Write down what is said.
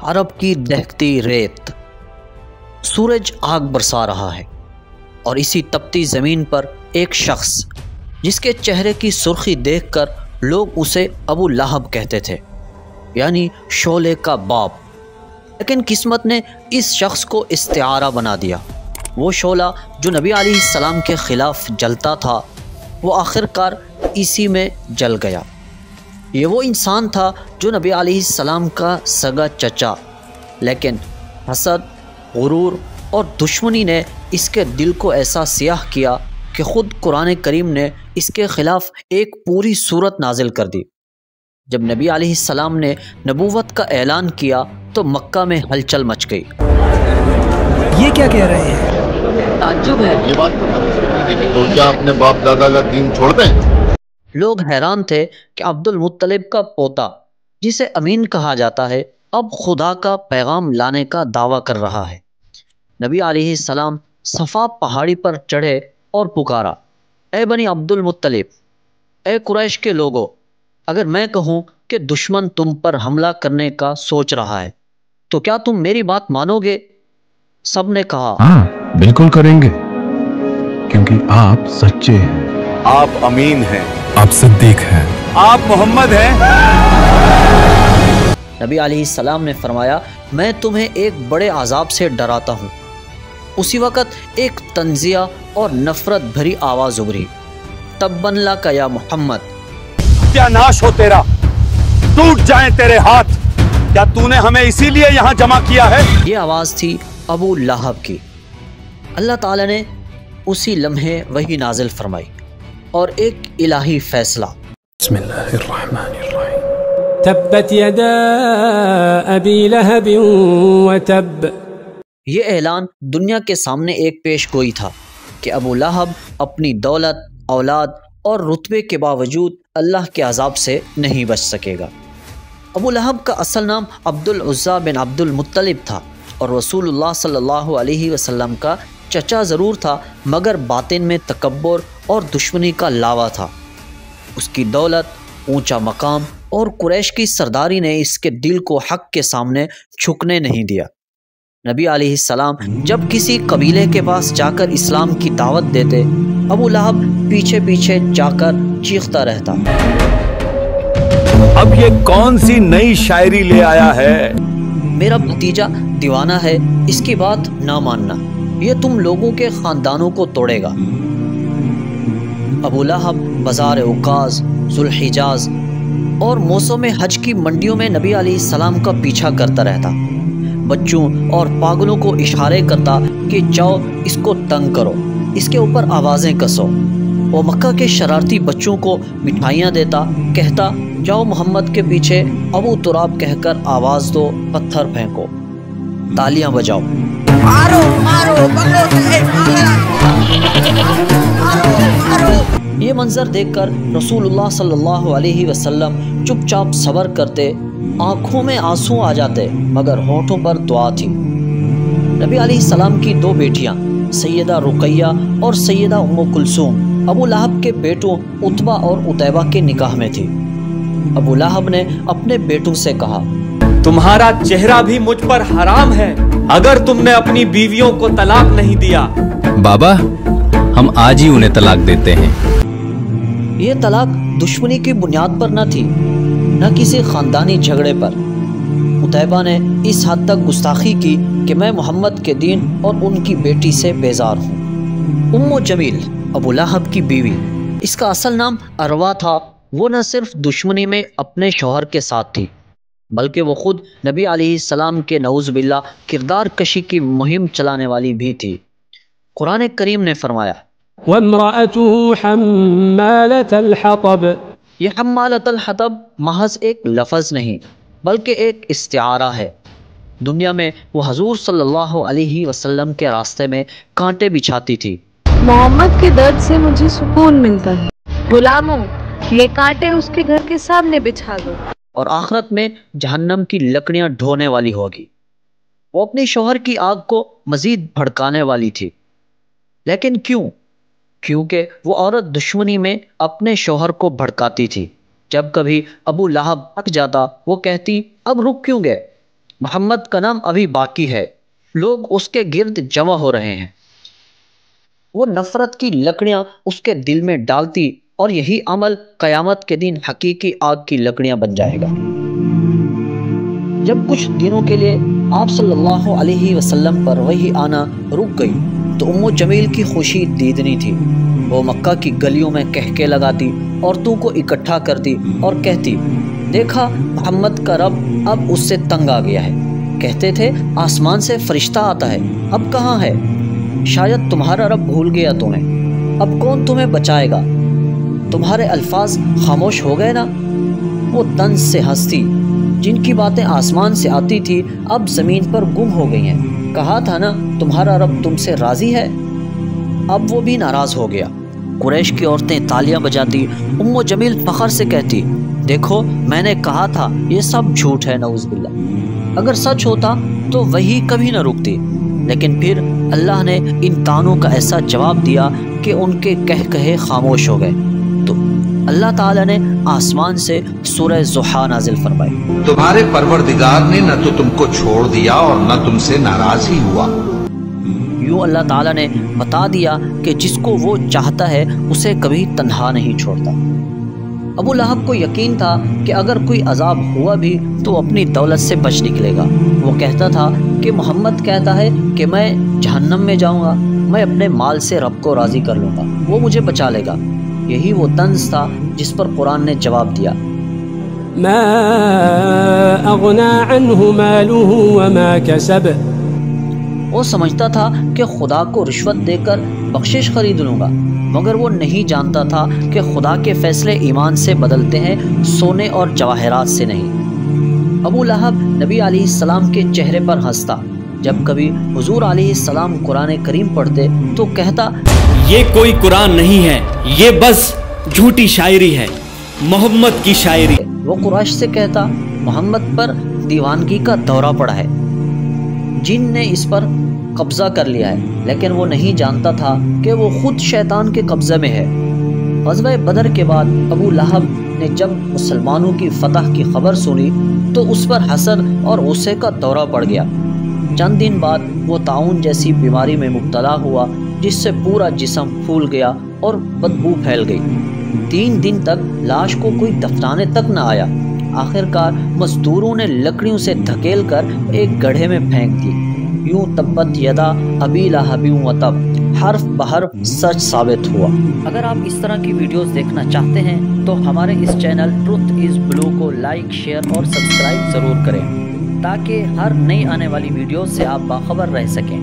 عرب کی دہتی ریت، سورج آگ برسا رہا ہے، اور اسی تپتی زمین پر ایک شخص جس کے چہرے کی سرخی دیکھ کر لوگ اسے ابو لہب کہتے تھے، یعنی شعلے کا باپ۔ لیکن قسمت نے اس شخص کو استعارہ بنا دیا۔ وہ شعلہ جو نبی علیہ السلام کے خلاف جلتا تھا، وہ آخر کار اسی میں جل گیا۔ یہ وہ انسان تھا جو نبی علیہ السلام کا سگا چچا، لیکن حسد، غرور اور دشمنی نے اس کے دل کو ایسا سیاہ کیا کہ خود قرآن کریم نے اس کے خلاف ایک پوری سورت نازل کر دی۔ جب نبی علیہ السلام نے نبوت کا اعلان کیا تو مکہ میں ہلچل مچ گئی۔ یہ کیا کہہ رہے ہیں؟ تعجب ہے، یہ بات تو کیا اپنے باپ دادا کا دین چھوڑ دیں؟ لوگ حیران تھے کہ عبد المطلب کا پوتا، جسے امین کہا جاتا ہے، اب خدا کا پیغام لانے کا دعویٰ کر رہا ہے۔ نبی علیہ السلام صفا پہاڑی پر چڑھے اور پکارا، اے بنی عبد المطلب، اے قریش کے لوگوں، اگر میں کہوں کہ دشمن تم پر حملہ کرنے کا سوچ رہا ہے تو کیا تم میری بات مانو گے؟ سب نے کہا ہاں بالکل کریں گے، کیونکہ آپ سچے ہیں، آپ امین ہیں، آپ صدیق ہیں، آپ محمد ہیں۔ نبی علیہ السلام نے فرمایا، میں تمہیں ایک بڑے عذاب سے ڈراتا ہوں۔ اسی وقت ایک تنزیہ اور نفرت بھری آواز ابھری، تباً لک یا محمد، کیا ناش ہو تیرا، ٹوٹ جائیں تیرے ہاتھ، کیا تو نے ہمیں اسی لیے یہاں جمع کیا ہے؟ یہ آواز تھی ابو لہب کی۔ اللہ تعالی نے اسی لمحے وحی نازل فرمائی اور ایک الہی فیصلہ، بسم اللہ الرحمن الرحیم، تبت یدا ابی لہب وتب۔ یہ اعلان دنیا کے سامنے ایک پیش گوئی تھا کہ ابو لہب اپنی دولت، اولاد اور رتبے کے باوجود اللہ کے عذاب سے نہیں بچ سکے گا۔ ابو لہب کا اصل نام عبد العزیٰ بن عبد المطلب تھا اور رسول اللہ صلی اللہ علیہ وسلم کا چچا ضرور تھا، مگر باطن میں تکبر اور دشمنی کا لاوا تھا۔ اس کی دولت، اونچا مقام اور قریش کی سرداری نے اس کے دل کو حق کے سامنے جھکنے نہیں دیا۔ نبی علیہ السلام جب کسی قبیلے کے پاس جا کر اسلام کی دعوت دیتے، ابو لہب پیچھے پیچھے جا کر چیختا رہتا، اب یہ کون سی نئی شاعری لے آیا ہے؟ میرا بھتیجا دیوانہ ہے، اس کی بات نہ ماننا، یہ تم لوگوں کے خاندانوں کو توڑے گا۔ ابو لہب بازار عکاظ، ذوالحجاز اور موسم حج کی منڈیوں میں نبی علیہ السلام کا پیچھا کرتا رہتا، بچوں اور پاگلوں کو اشارے کرتا کہ جاؤ اس کو تنگ کرو، اس کے اوپر آوازیں کسو۔ وہ مکہ کے شرارتی بچوں کو مٹھائیاں دیتا، کہتا جاؤ محمد کے پیچھے ابو تراب کہہ کر آواز دو، پتھر پھینکو، تالیاں بجاؤ، مارو مارو یہ منظر دیکھ کر رسول اللہ صلی اللہ علیہ وسلم چپ چاپ صبر کرتے، آنکھوں میں آنسو آ جاتے مگر ہونٹوں پر دعا تھی۔ نبی علیہ السلام کی دو بیٹیاں سیدہ رقیہ اور سیدہ ام کلثوم ابو لہب کے بیٹوں عتبہ اور عتیبہ کے نکاح میں تھی۔ ابو لہب نے اپنے بیٹوں سے کہا، تمہارا چہرہ بھی مجھ پر حرام ہے اگر تم نے اپنی بیویوں کو طلاق نہیں دیا۔ بابا ہم آج ہی انہیں طلاق دیتے ہیں۔ یہ طلاق دشمنی کی بنیاد پر نہ تھی، نہ کسی خاندانی جھگڑے پر۔ عتیبہ نے اس حد تک گستاخی کی کہ میں محمد کے دین اور ان کی بیٹی سے بیزار ہوں۔ ام جمیل ابو لہب کی بیوی، اس کا اصل نام اروا تھا۔ وہ نہ صرف دشمنی میں اپنے شوہر کے ساتھ تھی بلکہ وہ خود نبی علیہ السلام کے نعوذ باللہ کردار کشی کی مہم چلانے والی بھی تھی۔ قرآن کریم نے فرمایا، وامرأته حمالة الحطب۔ یہ حمالۃ الحطب محض ایک لفظ نہیں بلکہ ایک استعارہ ہے۔ دنیا میں وہ حضور صلی اللہ علیہ وسلم کے راستے میں کانٹے بچھاتی تھی۔ محمد کے درد سے مجھے سکون ملتا ہے، غلاموں یہ کانٹے اس کے گھر کے سامنے بچھا دو۔ اور آخرت میں جہنم کی لکڑیاں ڈھونے والی ہوگی۔ وہ اپنے شوہر کی آگ کو مزید بھڑکانے والی تھی، لیکن کیوں؟ کیونکہ وہ عورت دشمنی میں اپنے شوہر کو بھڑکاتی تھی۔ جب کبھی ابو لہب تھک جاتا وہ کہتی اب رک کیوں گئے، محمد کا نام ابھی باقی ہے، لوگ اس کے گرد جمع ہو رہے ہیں۔ وہ نفرت کی لکڑیاں اس کے دل میں ڈالتی اور یہی عمل قیامت کے دن حقیقی آگ کی لکڑیاں بن جائے گا۔ جب کچھ دنوں کے لیے آپ صلی اللہ علیہ وسلم پر وحی آنا رک گئی تو ام جمیل کی خوشی دیدنی تھی۔ وہ مکہ کی گلیوں میں کہکے لگاتی، عورتوں کو اکٹھا کرتی اور کہتی، دیکھا محمد کا رب اب اس سے تنگ آ گیا ہے۔ کہتے تھے آسمان سے فرشتہ آتا ہے، اب کہاں ہے؟ شاید تمہارا رب بھول گیا تمہیں، اب کون تمہیں بچائے گا؟ تمہارے الفاظ خاموش ہو گئے نا۔ وہ طنز سے ہنستی، جن کی باتیں آسمان سے آتی تھی اب زمین پر گم ہو گئی ہیں۔ کہا تھا نا تمہارا رب تم سے راضی ہے۔ اب وہ بھی ناراض ہو گیا۔ قریش کی عورتیں تالیاں بجاتی، ام جمیل فخر سے کہتی، دیکھو میں نے کہا تھا یہ سب جھوٹ ہے، نعوذ باللہ۔ اگر سچ ہوتا تو وہی کبھی نہ رکتی، لیکن پھر اللہ نے ان تانوں کا ایسا جواب دیا کہ ان کے کہے خاموش ہو گئے۔ تو اللہ تعالیٰ نے آسمان سے سورہ ضحیٰ نازل فرمائی، تمہارے پروردگار نے نہ تو تم کو چھوڑ دیا اور نہ تم سے ناراض ہی ہوا۔ یوں اللہ تعالیٰ نے بتا دیا کہ جس کو وہ چاہتا ہے اسے کبھی تنہا نہیں چھوڑتا۔ ابو لہب کو یقین تھا کہ اگر کوئی عذاب ہوا بھی تو اپنی دولت سے بچ نکلے گا۔ وہ کہتا تھا کہ محمد کہتا ہے کہ میں جہنم میں جاؤں گا، میں اپنے مال سے رب کو راضی کر لوں گا، وہ مجھے بچا لے گا۔ یہی وہ طنز تھا جس پر قرآن نے جواب دیا، ما اغنى عنه ماله وما كسب۔ وہ سمجھتا تھا کہ خدا کو رشوت دے کر بخشش خرید لوں گا، مگر وہ نہیں جانتا تھا کہ خدا کے فیصلے ایمان سے بدلتے ہیں، سونے اور جواہرات سے نہیں۔ ابو لہب نبی علیہ السلام کے چہرے پر ہنستا۔ جب کبھی حضور علیہ السلام قرآن کریم پڑھتے تو کہتا، یہ کوئی قرآن نہیں ہے، یہ بس جھوٹی شاعری ہے، محمد کی شاعری۔ وہ قریش سے کہتا، محمد پر دیوانگی کا دورہ پڑا ہے، جن نے اس پر قبضہ کر لیا ہے، لیکن وہ نہیں جانتا تھا کہ وہ خود شیطان کے قبضے میں ہے۔ غزوہ بدر کے بعد ابو لہب نے جب مسلمانوں کی فتح کی خبر سنی تو اس پر حسد اور غصے کا دورہ پڑ گیا۔ چند دن بعد وہ طاعون جیسی بیماری میں مبتلا ہوا، جس سے پورا جسم پھول گیا اور بدبو پھیل گئی۔ 3 دن تک لاش کو کوئی دفنانے تک نہ آیا۔ آخر کار مزدوروں نے لکڑیوں سے دھکیل کر ایک گڑھے میں پھینک دی۔ یوں تبت یدا ابی لہب وتب حرف بحرف سچ ثابت ہوا۔ اگر آپ اس طرح کی ویڈیوز دیکھنا چاہتے ہیں تو ہمارے اس چینل ٹروتھ از بلو کو لائک، شیئر اور سبسکرائب ضرور کریں تاکہ ہر نئی آنے والی ویڈیوز سے آپ باخبر رہ سکیں۔